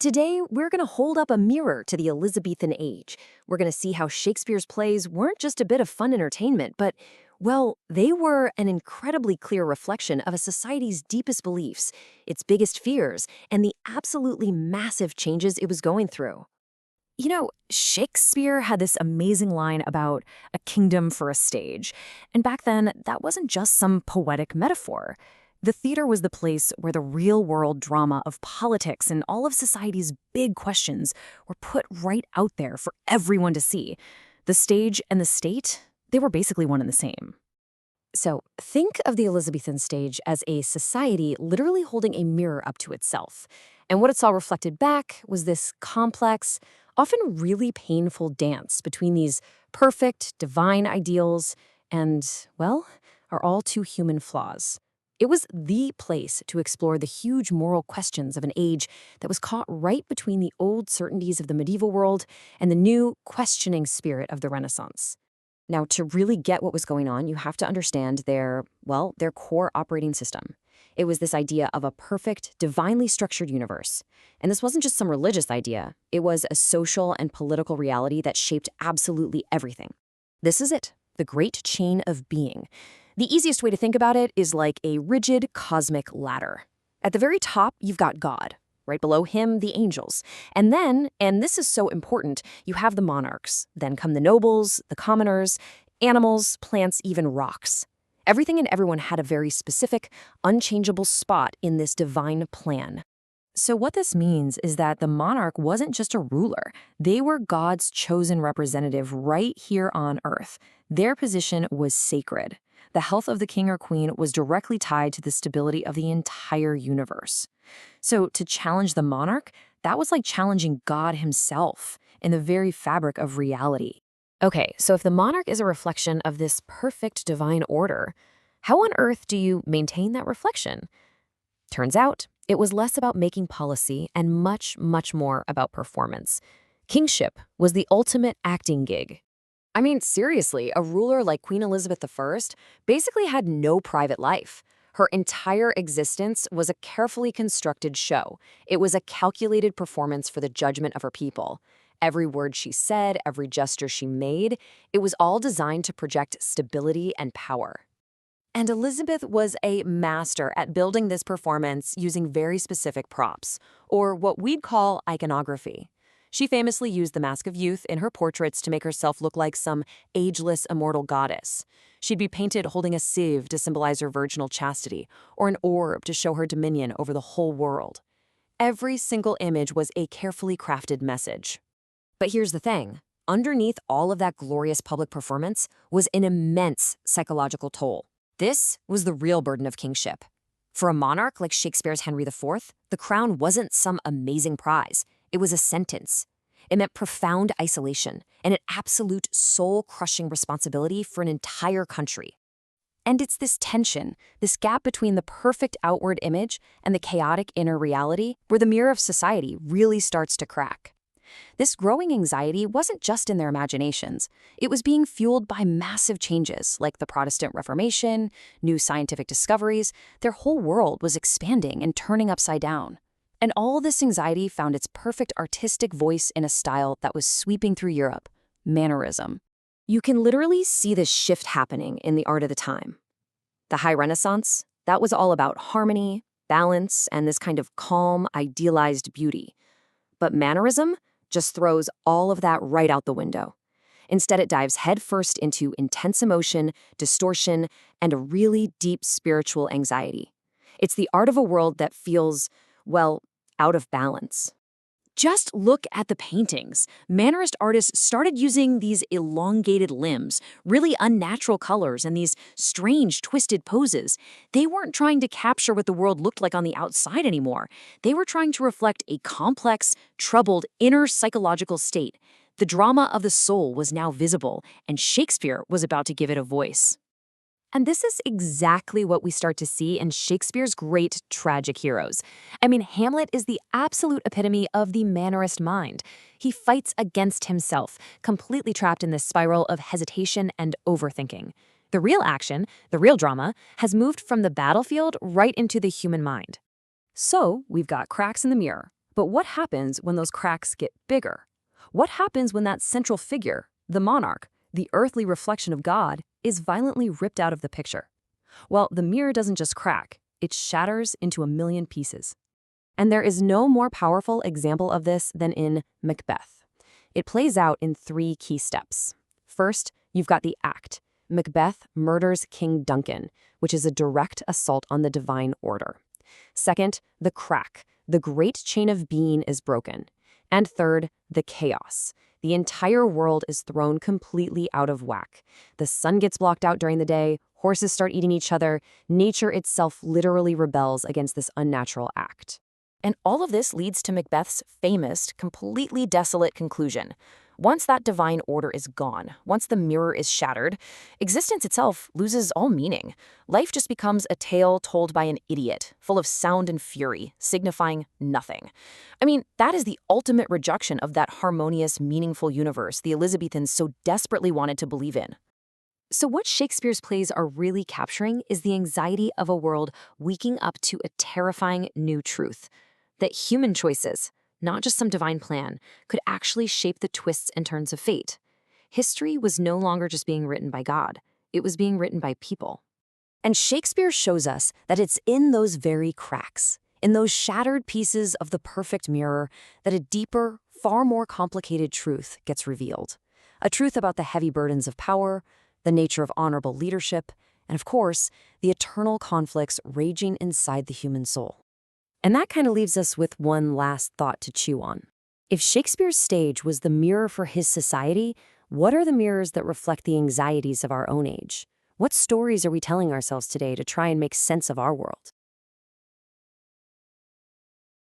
Today, we're going to hold up a mirror to the Elizabethan age. We're going to see how Shakespeare's plays weren't just a bit of fun entertainment, but, well, they were an incredibly clear reflection of a society's deepest beliefs, its biggest fears, and the absolutely massive changes it was going through. Shakespeare had this amazing line about a kingdom for a stage. And back then, that wasn't just some poetic metaphor. The theater was the place where the real-world drama of politics and all of society's big questions were put right out there for everyone to see. The stage and the state, they were basically one and the same. So, think of the Elizabethan stage as a society literally holding a mirror up to itself. And what it saw reflected back was this complex, often really painful dance between these perfect, divine ideals and, well, our all too human flaws. It was the place to explore the huge moral questions of an age that was caught right between the old certainties of the medieval world and the new, questioning spirit of the Renaissance. Now, to really get what was going on, you have to understand their core operating system. It was this idea of a perfect, divinely structured universe. And this wasn't just some religious idea. It was a social and political reality that shaped absolutely everything. This is it, the great chain of being. The easiest way to think about it is like a rigid cosmic ladder. At the very top, you've got God. Right below him, the angels. And then, and this is so important, you have the monarchs. Then come the nobles, the commoners, animals, plants, even rocks. Everything and everyone had a very specific, unchangeable spot in this divine plan. So what this means is that the monarch wasn't just a ruler. They were God's chosen representative right here on Earth. Their position was sacred. The health of the king or queen was directly tied to the stability of the entire universe. So to challenge the monarch, that was like challenging God himself in the very fabric of reality. Okay, so if the monarch is a reflection of this perfect divine order, how on earth do you maintain that reflection? Turns out, it was less about making policy and much, much more about performance. Kingship was the ultimate acting gig. I mean, seriously, a ruler like Queen Elizabeth I basically had no private life. Her entire existence was a carefully constructed show. It was a calculated performance for the judgment of her people. Every word she said, every gesture she made, it was all designed to project stability and power. And Elizabeth was a master at building this performance using very specific props, or what we'd call iconography. She famously used the Mask of Youth in her portraits to make herself look like some ageless, immortal goddess. She'd be painted holding a sieve to symbolize her virginal chastity, or an orb to show her dominion over the whole world. Every single image was a carefully crafted message. But here's the thing. Underneath all of that glorious public performance was an immense psychological toll. This was the real burden of kingship. For a monarch like Shakespeare's Henry IV, the crown wasn't some amazing prize. It was a sentence. It meant profound isolation and an absolute soul-crushing responsibility for an entire country. And it's this tension, this gap between the perfect outward image and the chaotic inner reality, where the mirror of society really starts to crack. This growing anxiety wasn't just in their imaginations. It was being fueled by massive changes like the Protestant Reformation, new scientific discoveries. Their whole world was expanding and turning upside down. And all this anxiety found its perfect artistic voice in a style that was sweeping through Europe, Mannerism. You can literally see this shift happening in the art of the time. The High Renaissance, that was all about harmony, balance, and this kind of calm, idealized beauty. But Mannerism just throws all of that right out the window. Instead, it dives headfirst into intense emotion, distortion, and a really deep spiritual anxiety. It's the art of a world that feels, well, out of balance. Just look at the paintings. Mannerist artists started using these elongated limbs, really unnatural colors, and these strange, twisted poses. They weren't trying to capture what the world looked like on the outside anymore. They were trying to reflect a complex, troubled, inner psychological state. The drama of the soul was now visible, and Shakespeare was about to give it a voice. And this is exactly what we start to see in Shakespeare's great tragic heroes. I mean, Hamlet is the absolute epitome of the Mannerist mind. He fights against himself, completely trapped in this spiral of hesitation and overthinking. The real action, the real drama, has moved from the battlefield right into the human mind. So we've got cracks in the mirror, But what happens when those cracks get bigger? What happens when that central figure, the monarch, the earthly reflection of God, is violently ripped out of the picture? Well, the mirror doesn't just crack, it shatters into a million pieces. And there is no more powerful example of this than in Macbeth. It plays out in 3 key steps. First, you've got the act. Macbeth murders King Duncan, which is a direct assault on the divine order. Second, the crack. The great chain of being is broken. And third, the chaos. The entire world is thrown completely out of whack. The sun gets blocked out during the day, horses start eating each other, nature itself literally rebels against this unnatural act. And all of this leads to Macbeth's famous, completely desolate conclusion. Once that divine order is gone, once the mirror is shattered, existence itself loses all meaning. Life just becomes a tale told by an idiot, full of sound and fury, signifying nothing. I mean, that is the ultimate rejection of that harmonious, meaningful universe the Elizabethans so desperately wanted to believe in. So what Shakespeare's plays are really capturing is the anxiety of a world waking up to a terrifying new truth. That human choices, not just some divine plan, could actually shape the twists and turns of fate. History was no longer just being written by God, it was being written by people. And Shakespeare shows us that it's in those very cracks, in those shattered pieces of the perfect mirror, that a deeper, far more complicated truth gets revealed. A truth about the heavy burdens of power, the nature of honorable leadership, and of course, the eternal conflicts raging inside the human soul. And that kind of leaves us with one last thought to chew on. If Shakespeare's stage was the mirror for his society, what are the mirrors that reflect the anxieties of our own age? What stories are we telling ourselves today to try and make sense of our world?